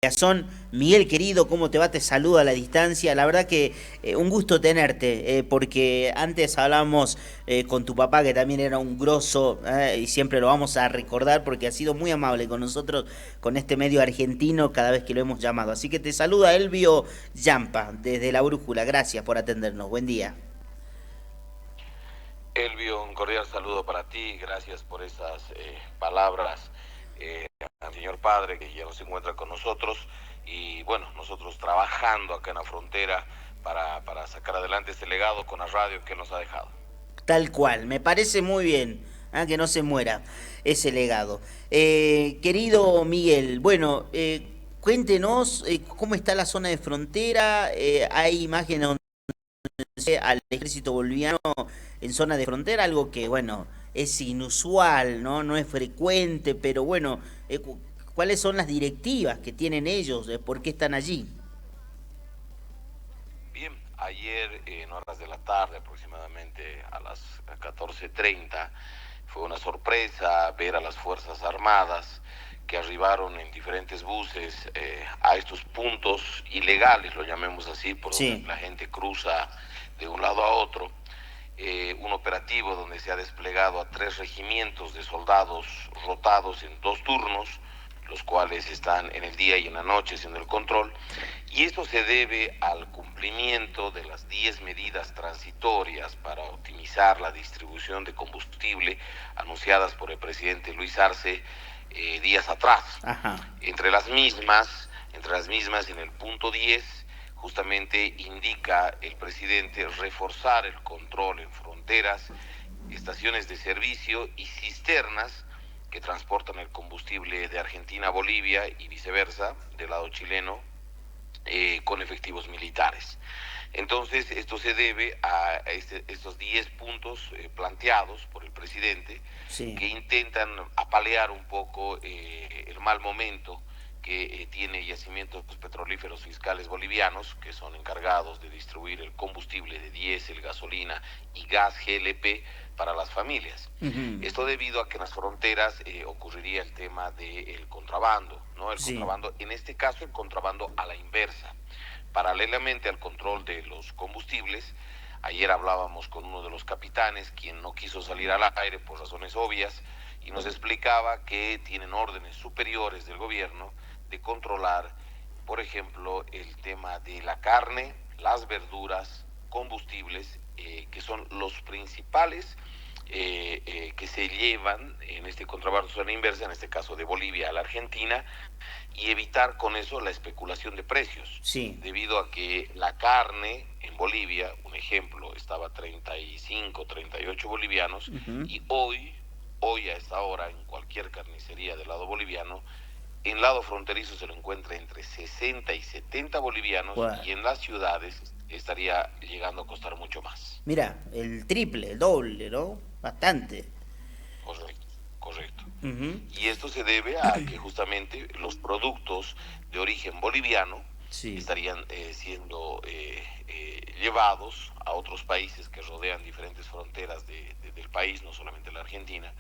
Son Miguel querido, ¿cómo te va? Te saludo a la distancia. La verdad que un gusto tenerte, porque antes hablábamos con tu papá, que también era un grosso, y siempre lo vamos a recordar porque ha sido muy amable con nosotros, con este medio argentino, cada vez que lo hemos llamado. Así que te saluda Elvio Yampa, desde La Brújula. Gracias por atendernos. Buen día. Elvio, un cordial saludo para ti, gracias por esas palabras al señor padre que ya no se encuentra con nosotros y bueno, nosotros trabajando acá en la frontera para sacar adelante este legado con la radio que él nos ha dejado. Tal cual, me parece muy bien, que no se muera ese legado. Querido Miguel, bueno, cuéntenos cómo está la zona de frontera. Hay imágenes donde se ve al ejército boliviano en zona de frontera, algo que, bueno, es inusual, ¿no? No es frecuente, pero bueno, ¿cuáles son las directivas que tienen ellos? ¿Por qué están allí? Bien, ayer en horas de la tarde, aproximadamente a las 14:30, fue una sorpresa ver a las Fuerzas Armadas que arribaron en diferentes buses a estos puntos ilegales, lo llamemos así, por donde Sí. la gente cruza de un lado a otro. Un operativo donde se ha desplegado a 3 regimientos de soldados rotados en 2 turnos, los cuales están en el día y en la noche haciendo el control, y esto se debe al cumplimiento de las 10 medidas transitorias para optimizar la distribución de combustible anunciadas por el presidente Luis Arce días atrás. Ajá. Entre las mismas, en el punto 10, justamente indica el presidente reforzar el control en fronteras, estaciones de servicio y cisternas que transportan el combustible de Argentina a Bolivia y viceversa, del lado chileno, con efectivos militares. Entonces, esto se debe a estos 10 puntos planteados por el presidente Sí. que intentan apalear un poco el mal momento que tiene yacimientos petrolíferos fiscales bolivianos, que son encargados de distribuir el combustible de diésel, gasolina y gas GLP para las familias. Ujú. Esto debido a que en las fronteras ocurriría el tema del contrabando, ¿no? El Sí. contrabando, en este caso el contrabando a la inversa. Paralelamente al control de los combustibles, ayer hablábamos con uno de los capitanes, quien no quiso salir al aire por razones obvias, y nos explicaba que tienen órdenes superiores del gobierno de controlar, por ejemplo, el tema de la carne, las verduras, combustibles, que son los principales que se llevan en este contrabando a la inversa, en este caso de Bolivia a la Argentina, y evitar con eso la especulación de precios, Sí. debido a que la carne en Bolivia, un ejemplo, estaba a 35, 38 bolivianos, Ujú. y hoy a esta hora, en cualquier carnicería del lado boliviano, en lado fronterizo se lo encuentra entre 60 y 70 bolivianos, Bueno. y en las ciudades estaría llegando a costar mucho más. Mira, el triple, el doble, ¿no? Bastante. Correcto, correcto. Ujú. Y esto se debe a que justamente los productos de origen boliviano Sí. estarían siendo llevados a otros países que rodean diferentes fronteras del país, no solamente la Argentina,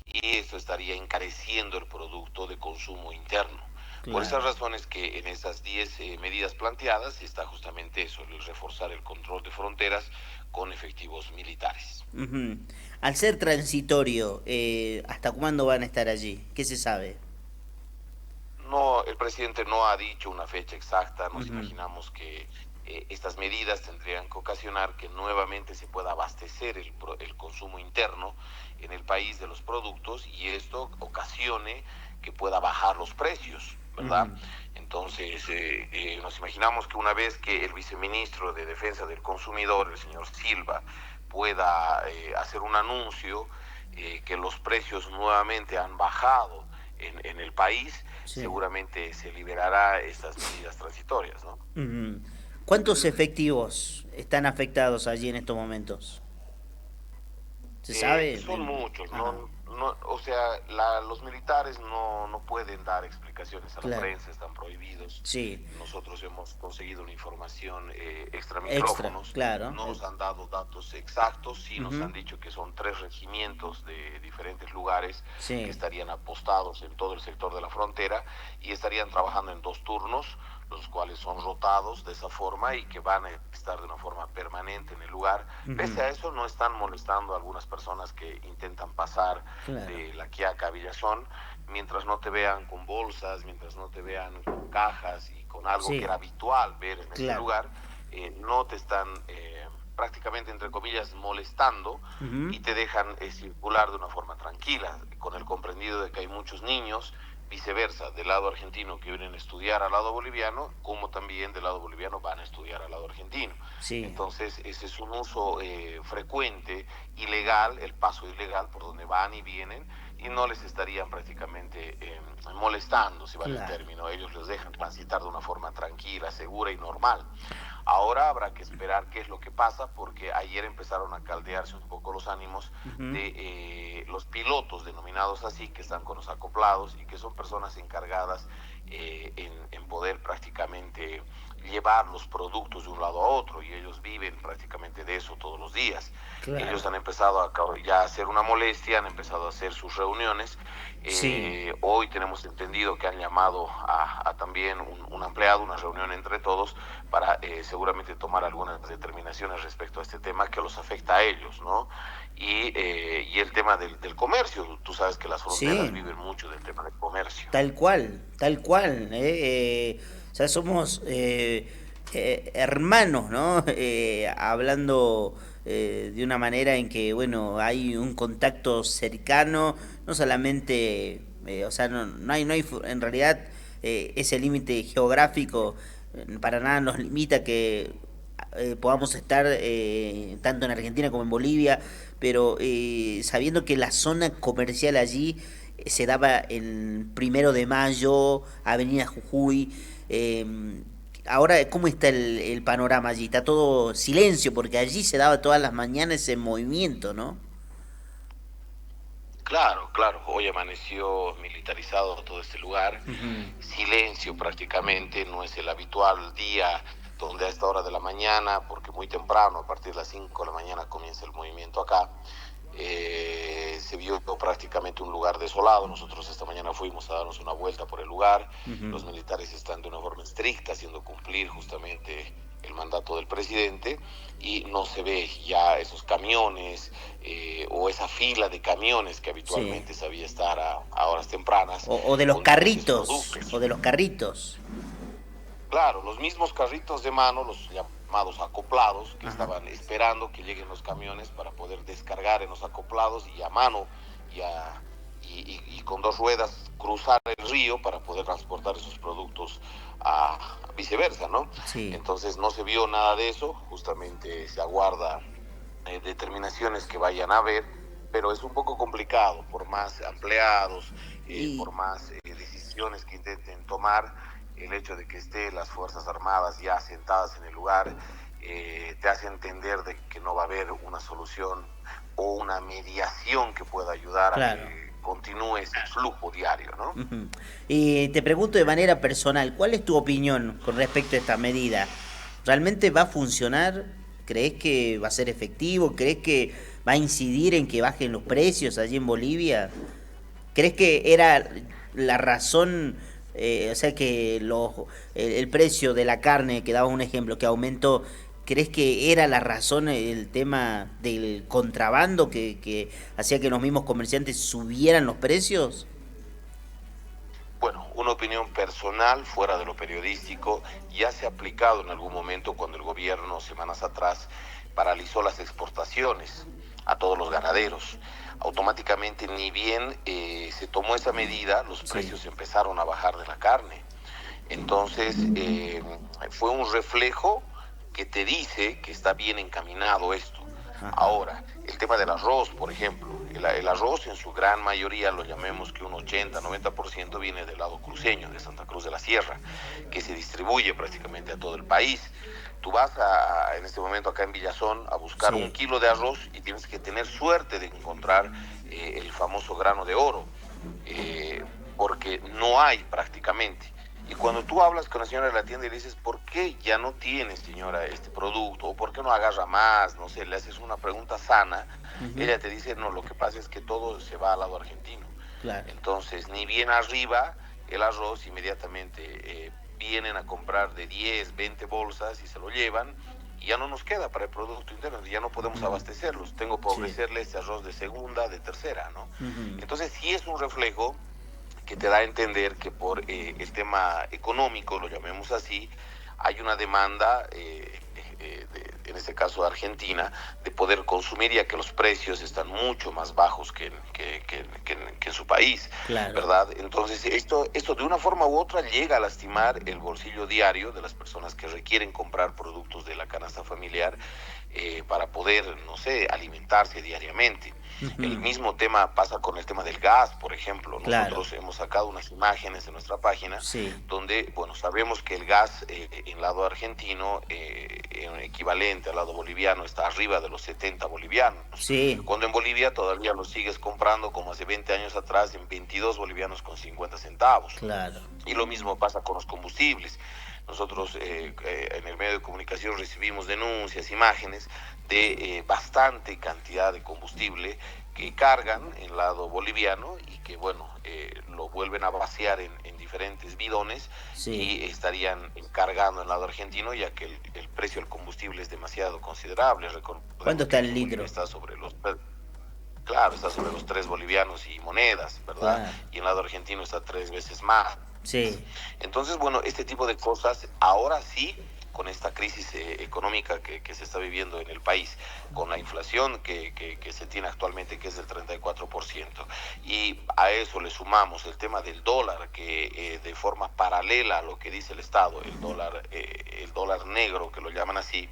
y esto estaría encareciendo el producto de consumo interno. Por esas Claro. razones que en esas 10 medidas planteadas está justamente eso, el reforzar el control de fronteras con efectivos militares. Ujú. Al ser transitorio, ¿hasta cuándo van a estar allí? ¿Qué se sabe? No, el presidente no ha dicho una fecha exacta. Nos Ujú. imaginamos que estas medidas tendrían que ocasionar que nuevamente se pueda abastecer el consumo interno en el país de los productos, y esto ocasione que pueda bajar los precios, ¿verdad? Ujú. Entonces, nos imaginamos que una vez que el viceministro de Defensa del Consumidor, el señor Silva, pueda hacer un anuncio que los precios nuevamente han bajado en el país, Sí. seguramente se liberará estas medidas transitorias, ¿no? Ujú. ¿Cuántos efectivos están afectados allí en estos momentos? ¿Se sabe? Son muchos, Ajá. no, o sea, los militares no pueden dar explicaciones a la Claro. prensa, están prohibidos. Sí. Nosotros hemos conseguido una información extra Extra, micrófonos, claro. no nos han dado datos exactos, sí nos Ujú. han dicho que son 3 regimientos de diferentes lugares que Sí, estarían apostados en todo el sector de la frontera y estarían trabajando en 2 turnos, los cuales son rotados de esa forma y que van a estar de una forma permanente en el lugar. Pese ujú, a eso, no están molestando a algunas personas que intentan pasar claro. de La Quiaca a Villazón, mientras no te vean con bolsas, mientras no te vean con cajas y con algo que era Sí, habitual ver en ese claro. lugar, no te están prácticamente, entre comillas, molestando Ujú. y te dejan circular de una forma tranquila, con el comprendido de que hay muchos niños, viceversa, del lado argentino que vienen a estudiar al lado boliviano, como también del lado boliviano van a estudiar al lado argentino. Sí, Entonces, ese es un uso frecuente, ilegal, el paso ilegal por donde van y vienen, y no les estarían prácticamente molestando, si vale el claro. término. Ellos les dejan transitar de una forma tranquila, segura y normal. Ahora habrá que esperar qué es lo que pasa, porque ayer empezaron a caldearse un poco los ánimos Ujú. de los pilotos, denominados así, que están con los acoplados y que son personas encargadas en poder prácticamente llevar los productos de un lado a otro, y ellos viven prácticamente de eso todos los días. Ellos Claro. han empezado ya a hacer una molestia, han empezado a hacer sus reuniones. Sí. Hoy tenemos entendido que han llamado a también un empleado, una reunión entre todos, para seguramente tomar algunas determinaciones respecto a este tema que los afecta a ellos, ¿no? Y el tema del comercio, tú sabes que las fronteras Sí. viven mucho del tema del comercio. Tal cual, tal cual. O sea, somos hermanos, ¿no? Hablando de una manera en que, bueno, hay un contacto cercano, no solamente, o sea, en realidad, ese límite geográfico para nada nos limita que podamos estar tanto en Argentina como en Bolivia, pero sabiendo que la zona comercial allí se daba en 1 de Mayo, Avenida Jujuy. Ahora, ¿cómo está el panorama allí? Está todo silencio, porque allí se daba todas las mañanas ese movimiento, ¿no? Claro, claro, hoy amaneció militarizado todo este lugar, Ujú. silencio prácticamente, no es el habitual día donde a esta hora de la mañana, porque muy temprano, a partir de las 5 de la mañana comienza el movimiento acá, se vio prácticamente un lugar desolado. Nosotros esta mañana fuimos a darnos una vuelta por el lugar, Ujú. los militares están de una forma estricta haciendo cumplir justamente el mandato del presidente y no se ve ya esos camiones o esa fila de camiones que Sí. habitualmente sabía estar a horas tempranas O de los con diferentes carritos, o productos. de los carritos. Claro, los mismos carritos de mano, los llamados acoplados, que Ajá. estaban esperando que lleguen los camiones para poder descargar en los acoplados y a mano y, y con 2 ruedas cruzar el río para poder transportar esos productos a viceversa, ¿no? Sí. Entonces no se vio nada de eso, justamente se aguarda determinaciones que vayan a haber, pero es un poco complicado, por más empleados, por Y, más decisiones que intenten tomar, el hecho de que estén las Fuerzas Armadas ya sentadas en el lugar te hace entender de que no va a haber una solución o una mediación que pueda ayudar a claro. que continúe ese flujo diario, ¿no? Ujú. Y te pregunto de manera personal, ¿cuál es tu opinión con respecto a esta medida? ¿Realmente va a funcionar? ¿Crees que va a ser efectivo? ¿Crees que va a incidir en que bajen los precios allí en Bolivia? ¿Crees que era la razón, o sea, que el precio de la carne, que daba un ejemplo, que aumentó, ¿crees que era la razón el tema del contrabando que hacía que los mismos comerciantes subieran los precios? Bueno, una opinión personal fuera de lo periodístico ya se ha aplicado en algún momento cuando el gobierno, semanas atrás, paralizó las exportaciones a todos los ganaderos. Automáticamente, ni bien se tomó esa medida, los Sí. precios empezaron a bajar de la carne. Entonces, fue un reflejo que te dice que está bien encaminado esto. Ajá. Ahora, el tema del arroz, por ejemplo, el arroz en su gran mayoría, lo llamemos que un 80-90% viene del lado cruceño, de Santa Cruz de la Sierra, que se distribuye prácticamente a todo el país. Tú vas en este momento acá en Villazón a buscar un Sí. kilo de arroz y tienes que tener suerte de encontrar el famoso grano de oro, porque no hay prácticamente. Y cuando tú hablas con la señora de la tienda y le dices, ¿por qué ya no tiene, señora, este producto? ¿O por qué no agarra más? No sé, le haces una pregunta sana, ella te dice, no, lo que pasa es que todo se va al lado argentino. Claro. Entonces, ni bien arriba el arroz, inmediatamente vienen a comprar de 10, 20 bolsas y se lo llevan, y ya no nos queda para el producto interno, ya no podemos abastecerlos. Tengo que ofrecerle este arroz de segunda, de tercera, ¿no? Entonces, sí es un reflejo que te da a entender que por el tema económico, lo llamemos así, hay una demanda, en este caso de Argentina, de poder consumir, ya que los precios están mucho más bajos que en su país, claro. ¿verdad? Entonces, esto de una forma u otra llega a lastimar el bolsillo diario de las personas que requieren comprar productos de la canasta familiar para poder, no sé, alimentarse diariamente. El mismo tema pasa con el tema del gas, por ejemplo. Nosotros hemos sacado unas imágenes en nuestra página donde, bueno, sabemos que el gas en lado argentino, equivalente al lado boliviano, está arriba de los 70 bolivianos. Cuando en Bolivia todavía lo sigues comprando como hace 20 años atrás en 22 bolivianos con 50 centavos. Y lo mismo pasa con los combustibles. Nosotros en el medio de comunicación recibimos denuncias, imágenes de bastante cantidad de combustible que cargan en lado boliviano y que, bueno, lo vuelven a vaciar en diferentes bidones y estarían cargando en lado argentino, ya que el precio del combustible es demasiado considerable. ¿Cuánto está el litro? Está sobre los... Claro, está sobre los 3 bolivianos y monedas, ¿verdad? Y en lado argentino está 3 veces más. Entonces, bueno, este tipo de cosas, ahora sí, con esta crisis económica que se está viviendo en el país, con la inflación que se tiene actualmente, que es del 34%, y a eso le sumamos el tema del dólar, que de forma paralela a lo que dice el Estado, el dólar negro, que lo llaman así,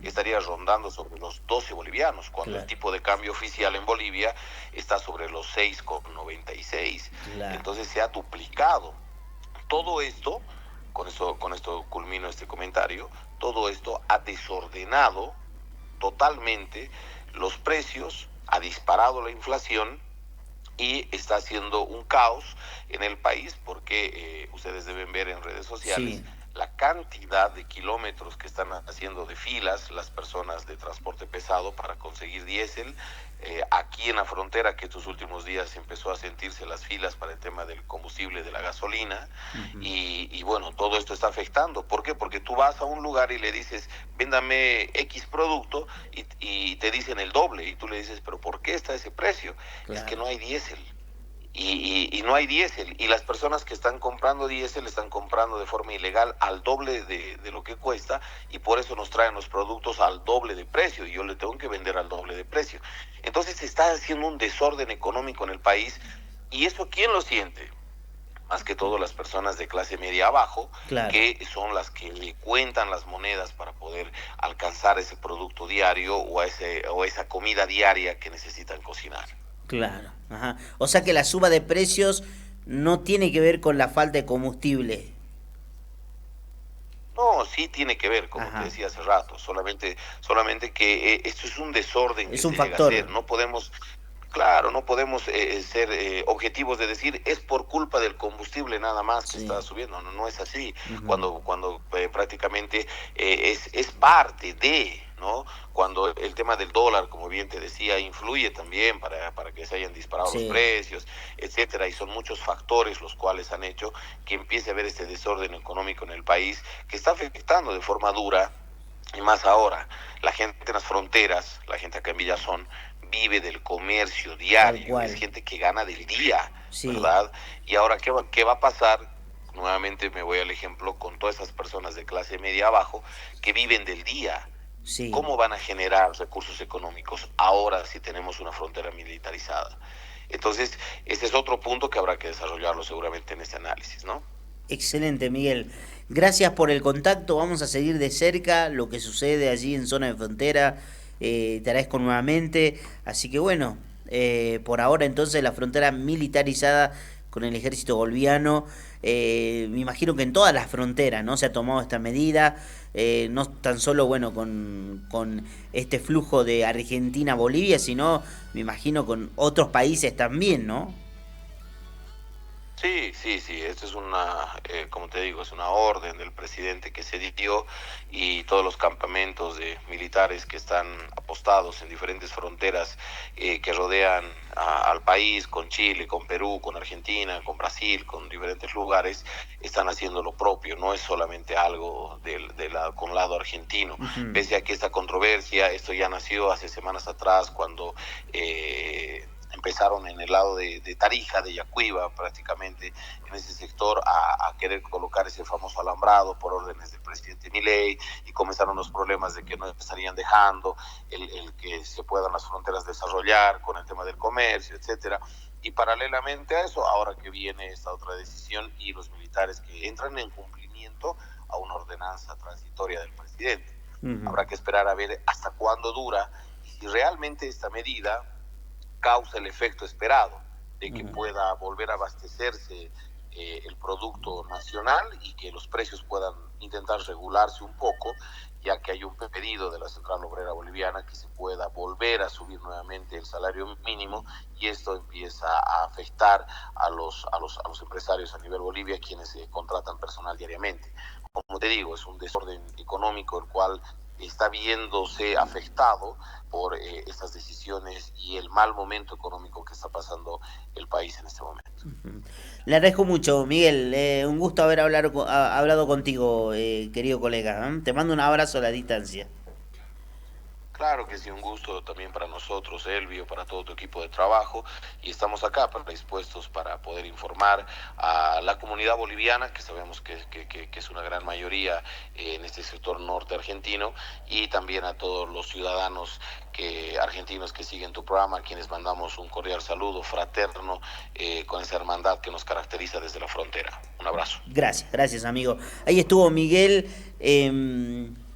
estaría rondando sobre los 12 bolivianos, cuando el tipo de cambio oficial en Bolivia está sobre los 6,96. Entonces se ha duplicado. Todo esto, con esto culmino este comentario, todo esto ha desordenado totalmente los precios, ha disparado la inflación y está haciendo un caos en el país porque ustedes deben ver en redes sociales la cantidad de kilómetros que están haciendo de filas las personas de transporte pesado para conseguir diésel. Aquí en la frontera, que estos últimos días empezó a sentirse las filas para el tema del combustible, de la gasolina, y bueno, todo esto está afectando. ¿Por qué? Porque tú vas a un lugar y le dices, véndame X producto, y te dicen el doble, y tú le dices, pero ¿por qué está ese precio? Es que no hay diésel. Y no hay diésel, y las personas que están comprando diésel están comprando de forma ilegal al doble de lo que cuesta, y por eso nos traen los productos al doble de precio, y yo le tengo que vender al doble de precio. Entonces se está haciendo un desorden económico en el país, y eso ¿quién lo siente? Más que todo las personas de clase media abajo, que son las que le cuentan las monedas para poder alcanzar ese producto diario o esa comida diaria que necesitan cocinar. Claro, o sea que la suba de precios no tiene que ver con la falta de combustible. No, sí tiene que ver, como te decía hace rato, solamente que esto es un desorden que es un se factor. llega a hacer. No podemos, claro, no podemos ser objetivos de decir es por culpa del combustible nada más que está subiendo. No es así. Cuando prácticamente es parte de, ¿no? Cuando el tema del dólar, como bien te decía, influye también para que se hayan disparado los precios, etcétera, y son muchos factores los cuales han hecho que empiece a haber este desorden económico en el país, que está afectando de forma dura, y más ahora. La gente en las fronteras, la gente acá en Villazón, vive del comercio diario, es gente que gana del día, ¿verdad? Y ahora, ¿qué va a pasar? Nuevamente me voy al ejemplo con todas esas personas de clase media abajo que viven del día. ¿Cómo van a generar recursos económicos ahora si tenemos una frontera militarizada? Entonces, este es otro punto que habrá que desarrollarlo seguramente en este análisis, ¿no? Excelente, Miguel. Gracias por el contacto. Vamos a seguir de cerca lo que sucede allí en zona de frontera. Te agradezco nuevamente. Así que bueno, por ahora entonces la frontera militarizada con el ejército boliviano. me imagino que en todas las fronteras, ¿no? Se ha tomado esta medida, no tan solo, bueno, con este flujo de Argentina-Bolivia, sino, me imagino, con otros países también, ¿no? Sí, sí, sí, esto es como te digo, es una orden del presidente que se dio y todos los campamentos de militares que están apostados en diferentes fronteras que rodean al país, con Chile, con Perú, con Argentina, con Brasil, con diferentes lugares, están haciendo lo propio, no es solamente algo con lado argentino, Ujú. pese a que esta controversia, esto ya nació hace semanas atrás cuando... empezaron en el lado de Tarija, de Yacuiba, prácticamente en ese sector, a querer colocar ese famoso alambrado por órdenes del presidente Milei, y comenzaron los problemas de que no estarían dejando el que se puedan las fronteras desarrollar con el tema del comercio, etcétera. Y paralelamente a eso, ahora que viene esta otra decisión y los militares que entran en cumplimiento a una ordenanza transitoria del presidente. Ujú. Habrá que esperar a ver hasta cuándo dura y si realmente esta medida causa el efecto esperado de que Ujú. pueda volver a abastecerse el producto nacional y que los precios puedan intentar regularse un poco, ya que hay un pedido de la Central Obrera Boliviana que se pueda volver a subir nuevamente el salario mínimo, y esto empieza a afectar a los empresarios a nivel Bolivia, quienes contratan personal diariamente. Como te digo, es un desorden económico el cual está viéndose afectado por estas decisiones y el mal momento económico que está pasando el país en este momento. Ujú. Le agradezco mucho, Miguel. Un gusto haber hablado contigo, querido colega. ¿Eh? Te mando un abrazo a la distancia. Claro que sí, un gusto también para nosotros, Elvio, para todo tu equipo de trabajo, y estamos acá predispuestos para poder informar a la comunidad boliviana, que sabemos que es una gran mayoría en este sector norte argentino, y también a todos los ciudadanos argentinos que siguen tu programa, a quienes mandamos un cordial saludo fraterno con esa hermandad que nos caracteriza desde la frontera. Un abrazo. Gracias, gracias, amigo. Ahí estuvo Miguel Rivera.